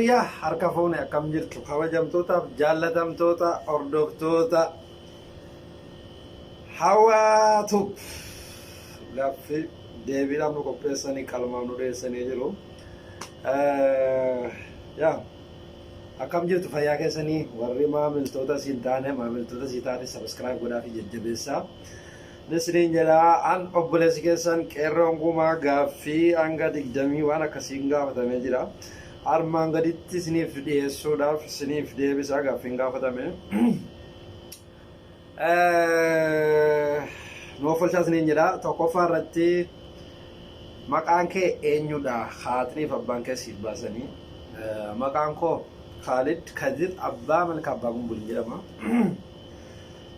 Yaa harka fuune akkam jirtu kabajamtootaaf jaallatamtoota hordoftoota hawaatu gaaffii deebiidhaan nu qopheessanii qalmaan nu dhiyeessanii jiru. Yaa akkam jirtu fayyaa keessanii warri maamiltoota siin taane maamiltoota sii taane sabiskiraayib godhaa fi jajjabeessaa. Nisriin jedhaa an obboleessi keessan qeerroon gumaa gaaffii hanga 20 waan akkasiin gaafatamee jira. Armaan gaditti siniif dhiyeessuudhaaf siniif deebisaa gaaffiin gaafatame. Nuuf olchaa siniin jedha tokkoffaa irratti maqaan kee eenyudha haatiniif abbaan kee siif baasanii. Maqaan koo Khalid Kadir Abbaa Malkaa Abbaa Gumbulin jedhama.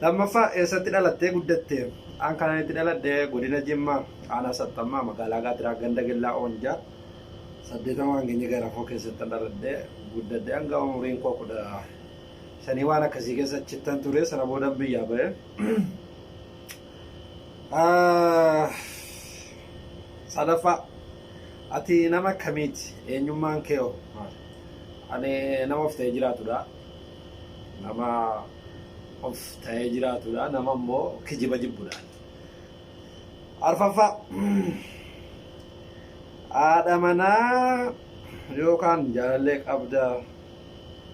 Lammaffaa eessatti dhalattee guddatte? An kanatti dhaladhee godina Jimmaa aanaa Sattammaa magaalaa Gaatiraa ganda Gillaa Oonjaa. Saddeetama hangeenya gara foo keessatti dhaladhee guddadhee hanga umuriin koo 15 waan akkasii keessa achittan ture sana booda biyyaa ba'e. Sadaffaa ati nama kamiiti? Eenyummaan kee hoo? Ani nama of ta'ee jiraatudha. Nama of ta'ee jiraatudha. Nama immoo kijiba jibbudha. Arfaffaa haadha manaa yookaan jaalallee qabda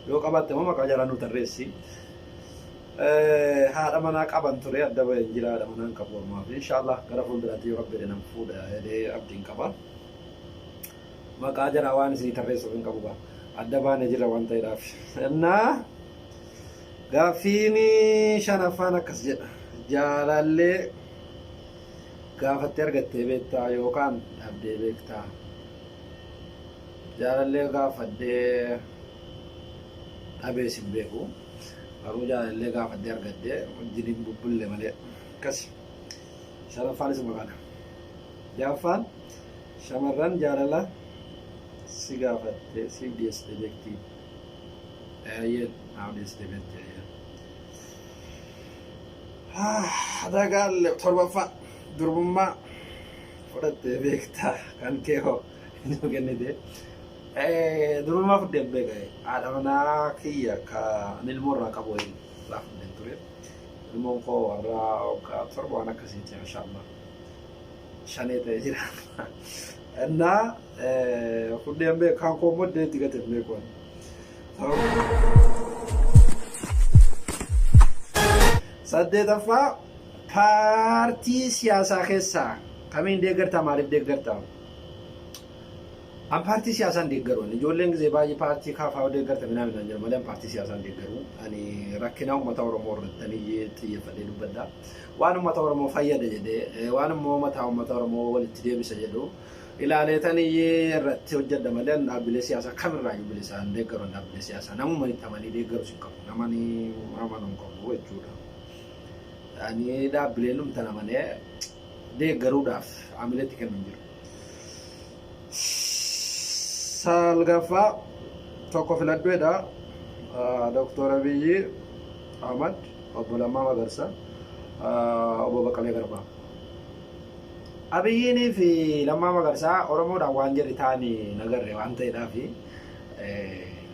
yoo qabatte immoo maqaa jaalaa nu tarreessi. Haadha manaa qaban ture adda bahee jira haadha manaan qabu ammaa fi inshaallah gara fuulduraatti yoo rabbi nam fuudha jedhee abdiin qaba. Maqaa jaraa waan isinii tarreessuuf hin qabu adda baanee jira waan ta'eedhaaf. Innaa gaaffiin shanaffaan akkas jedha jaalallee gaafattee argattee beektaa yookaan dhabdee beektaa? Jaalallee gaafadhee dhabee sin beeku. Garuu jaalallee gaafadhee argattee wajjin bubbulle malee akkas. Shanaffaan isuma kana. Jaaffaan shamarran jaalala si gaafattee si dhiyeessitee beekti. Naaf dhiyeessitee beekti. Dagaalle torbaffaa. Durbummaa fudhattee beektaa kan kee hoo hin kennite. Durbummaa fudhee beeka haadha manaa kiyya kan ilmoorraa qabu waliin laa fudheen ture. Ilmoon koo warraa waggaa 7 waan akkasiiti inshaallah. 5 ta'ee jira. Innaa fudheen beeka kan koo immoo deetti gate beeku. Saddeetaffaa paartii siyaasaa keessaa kamiin deeggartaa maaliif deeggartaa? An paartii siyaasaan deeggaruun ijoolleen gisee baay'ee paartii kaafaa deeggarta minaa minaan jedhu malee paartii siyaasaan deeggaru. Ani rakkina uummata Oromoo irratti xiyyeeffadhee dubbadha. Waan uummata Oromoo fayyada jedhee waan immoo uummata Oromoo walitti deebisa jedhu ilaaleetanii irratti hojjedha malee dhaabbilee siyaasaa kamirraayyuu bilisaan deeggaruun dhaabbilee siyaasaa namuma itti amanii deeggaru hin qabu. Namani amanuu hin qabu jechuudha. Ani dhaabbileen umtana manee deeggaruudhaaf amileetti kennu jiru. Salgaffaa tokko filadhuedha. Dr. Abiyyi Ahmad, Obbo Lammaa Magarsaa, Obbo Baqqalee Garbaa. Abiyyiinii fi Lammaa Magarsaa Oromoodhaan waan jedhe ta'anii nagarre waan ta'eedhaaf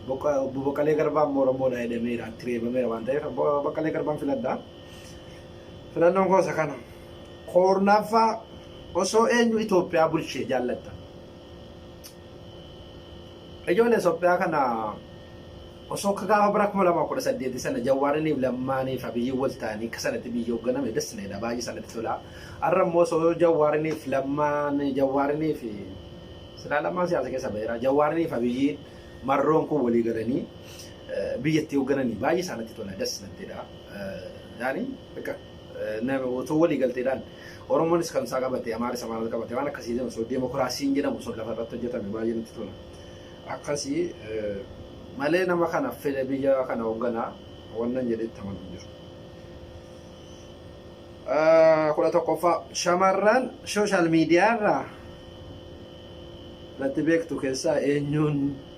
Obbo Baqqalee Garbaa immoo Oromoodhaan jedhameera itti reebameera waan ta'eef Obbo Baqqalee Garbaan filadhaa. Filannoon gosa kana kurnaffaa osoo eenyu Itoophiyaa bulchee jaallatta? Ijoollee Itoophiyaa kana osoo gaafa bara 2018 sana Jawaariniif Lammaaniif Abiyyi wal ta'anii akka sanatti biyya hoogganame dasneedha baay'ee sanatti tola. Har'a immoo osoo Jawaariniif Lammaan Jawaariniif silaa Lammaan siyaasa keessa ba'eera. Jawaariniif Abiyyi marroon kun walii galanii biyyatti hooggananii baay'ee sanatti tola dasnatteedha. Yaani nama otoo walii galteedhaan Oromoonis kan isaa qabate Amaaris Amaaraa qabate waan akkasii osoo deemokiraasiin jedhamu osoo lafa irratti hojjetame baay'ee nutti tola. Akkasii malee nama kana fedhe biyya kana hoogganaa wannan jedhetti amanuu jiru. 11ffaa shamarran sooshaal miidiyaa irraa irratti beektu keessaa eenyuun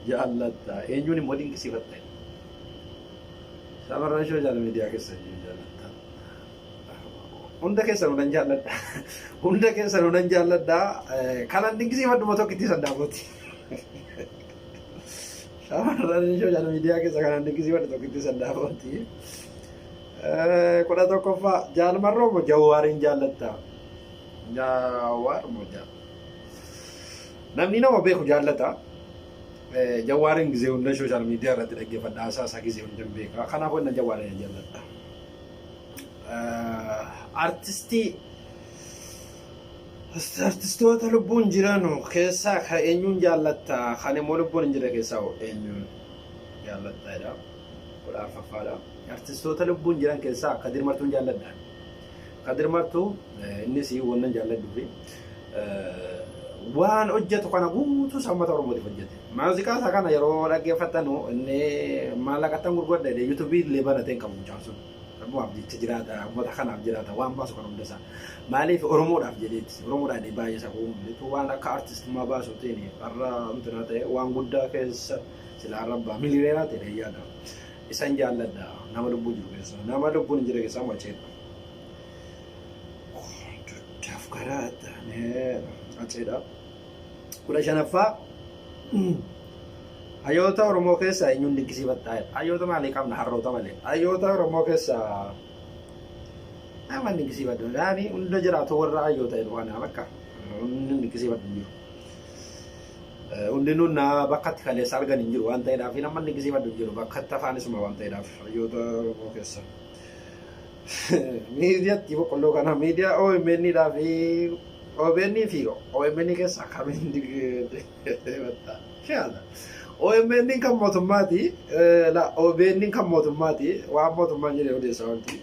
jaallatta? Eenyuun immoo dinqisiifatta? Shamarran sooshaal miidiyaa keessa jaallatta. Hunda keessa nunan jaalladha. Hunda keessa nunan jaalladha. Kanan dinqisiifadhuma tokkitti sandaafoti. shamarran social media keessa kan inni kisii wadda tokkitti sandaafooti. Kudha tokkoffaa jaalmarroo moo Jawwaariin jaallatta? Jawwaar moo namni nama beeku jaallata. Jawwaariin gisee hunda social media irratti dhaggeeffadha haasaa gisee hunda beeka. Kanaaf wanna Jawwaariin jaallatta. Artistoota lubbuun jiran keessaa kan eenyuun jaallatta? Kan immoo lubbuun hin jirre keessaa eenyuun jaallattaadha? Kudha arfaffaadha. Artistoota lubbuun jiran keessaa Kadir Martuun jaalladha. Kadir Martuu innis wannan jaalladhu fi waan hojjetu kana guutuu uummata Oromootiif hojjete. Muuziqaa isaa kana yeroo dhaggeeffatanu inni maallaqatti gurguddaa YouTube illee banateen qabu jaarsun. Kanaaf jecha jiraata, uummata kanaaf jiraata, waan baasu kan hunda isaa. Maaliif Oromoodhaaf jedheetti, Oromoodhaan baay'ee isa kuumulitu waan akka artistummaa baasu ta'een har'a wantoota ta'e waan guddaa keessa sila arrabbaa miliyoonaa ta'e yaada. Isan jaalladha nama lubbuu jiru keessa, nama lubbuun hin jirre keessaa macheedha. Duddaaf garaadha macheedha. Kudha shanaffaa hayyoota Oromoo keessaa eenyuun dinqisiifattaa? Hayyoota maalii qabna harroota malee? Hayyoota Oromoo keessaa nama dinqisiifadhu. Yaani hunda jiraatu warra hayyoota jedhu waan akka hundi dinqisiifadhu jiru. Hundinuu bakkatti kaleessa argan hin jiru waan ta'eedhaaf nama dinqisiifadhu jiru bakkatti afaanisuma waan ta'eedhaaf hayyoota Oromoo keessaa. Miidiyaatti boqqolloo kana miidiyaa OMN fi OBN fi OMN keessaa kamiin dinqisiifattaa? Shaada. OMN kan mootummaati, OBN kan mootummaati, waan mootummaan jedhee odeessaa wanti.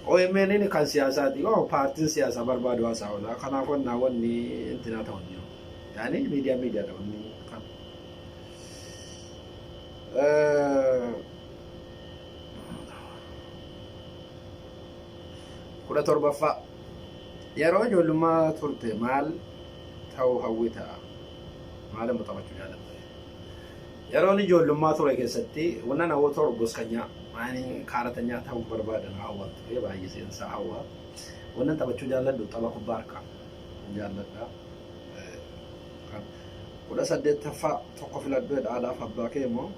OMN kan siyaasaati, paartiin siyaasaa barbaadu haasaa oola. Kanaaf wanni intinaa ta'u jiru. Yaani miidiyaa ta'u kan. Kudha torbaffaa yeroo ijoollummaa turte maal ta'uu hawwita? Maal immoo taphachuu jaalatta? Yeroon ijoollummaa ture keessatti wannan hawwata Oromos kanyaa maani kaaratanyaa ta'uu barbaadan hawwatu baay'ee seensaa hawwa. Wannan taphachuu jaalladhu tapha kubbaa harkaa jaalladha. Kudha saddeettaffaa tokko filadhuu haadhaaf abbaa kee immoo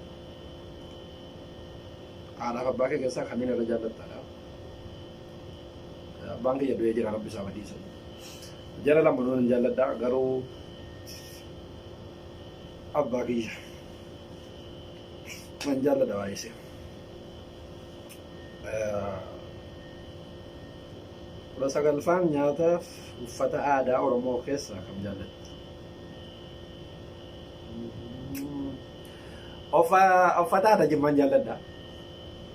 haadhaaf abbaa kee keessaa kamiin irra jaallattaadha? Abbaan kiyya du'ee jira rabbi isaa badiisa. Jara lama nuun jaalladha garuu abbaa kiyya. Man jaalladha baay'ee. Kudha sagalffaan nyaataaf uffata aadaa Oromoo keessaa kam jaallatta? Uffata aadaa Jimmaan jaalladha.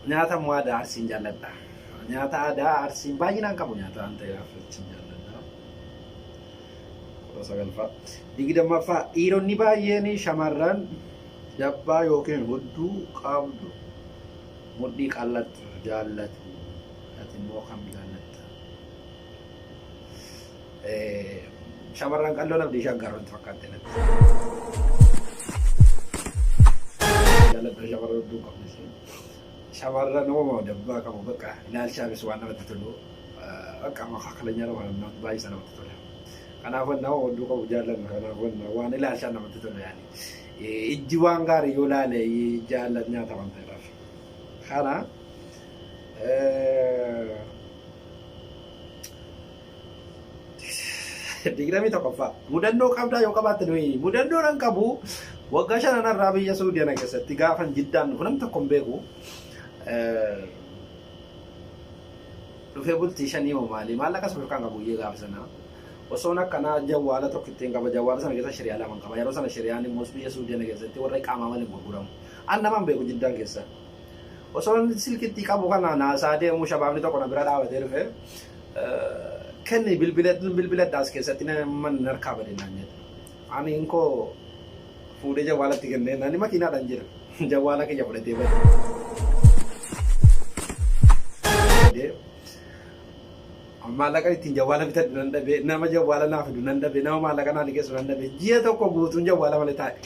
Nyaata immoo aadaa Arsiin jaalladha. Nyaata aadaa Arsiin baay'inaan qabu nyaata waan ta'eef achiin jaalladha. Kudha sagalffaa. Digdammaffaa dhiironni baay'een shamarran jabbaa yookiin hudduu qabdu mudhii qal'attu jaallatu. Ati immoo kam jaallatta? Shamarran qal'oon abdii shaggaarratti fakkaatte natti. Jaalladha shamarran hudduu qabdu. Shamarran uumamaa jabbaa qabu bakka ilaalchaafis waan namatti tolu. Akka makaakalanya nama baay'isa namatti tola. Kanaafuu nama hudduu qabu jaalladha. Kanaafuu waan ilaalchaa namatti tolu yaani. Ijji waan gaarii yoo ilaale jaallat nyaata waan ta'eedhaaf. Kana digdamii tokkoffaa mudannoo qabdaa yoo qabaatte nuyi mudannoo nan qabu waggaa shananarraa biyya Suudiyaa keessatti gaafan jiddaan kun namni tokko hin beeku. Dhufee bultii shanii moo maali maallaqa sadarkaan qabu iyyee gaafa sanaa. Osoon akkanaa jawwaala tokko ittiin qaba jawwaala sana keessa shiriyaa lama qaba yeroo sana shiriyaan immoo biyya Suudiyaa keessatti warra qaamaa malee gurguramu an namaan beeku jiddaan keessa osoon silkitti qabu kana naasaa deemu shabaabni tokko na bira dhaabatee dhufe kenni bilbiladhaas keessatti man harkaa badinaan jedhe ani inkoo fuudhee jawwaalatti kennee nani makiinaadhaan jira jawwaala kiyya fudhatee bade. Maallaqa ittiin jawwaala bitadhu nan dhabe nama jawwaala naaf fidu nan dhabe nama maallaqa naaf geessu nan dhabe ji'a tokko guutuun jawwaala malee taa'e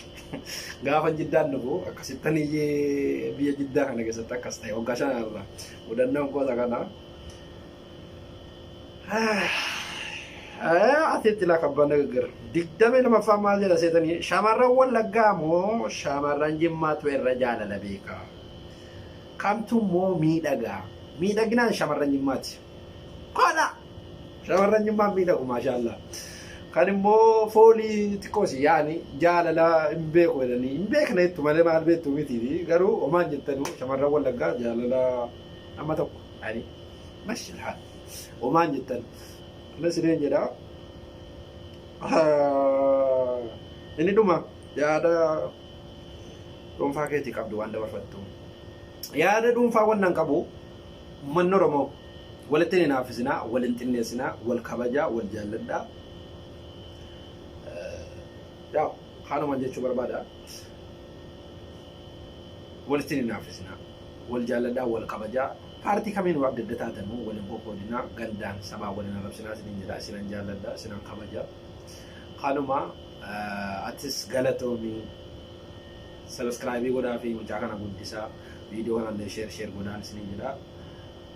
gaafa jiddaan dhufu akkasittan iyyee biyya jiddaa kana keessatti akkas ta'e waggaa shanarraa mudannoon gosa kana atitti la kabbana gaggar digdame nama fama jira setani shamarran wallaggaa moo shamarran jimmaatu irra jaalala beeka kamtu moo miidhaginaan shamarran jimmaati qala shamarran jimmaa miidhagu maashaallah kan immoo foolii xiqqoosi yaani jaalala hin beeku jedhanii hin beekna jettu malee maal beektu miti garuu homaan jettanu shamarran wallaggaa jaalala amma tokko yaani mashil haal homaan jettan Nasreen jedha inni dhuma yaada dhuunfaa keetii qabdu waan dabarfattu yaada dhuunfaa wannan qabu manno Oromoo walitti ni naafisina walin xinneessina wal kabajaa wal jaalladhaa yaa kanuma jechuu barbaada walitti ni naafisina wal jaalladhaa wal kabajaa Parti kami nu abdul data mu wala boko dina gandang sama wala na rabsina sinin jada sinan jalada sinan kamaja kanuma atis galato mi subscribe goda fi mutaka na gudisa video kan ande share goda sinin jada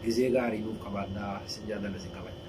gize gari nu kabanda sin jalada sin kabanda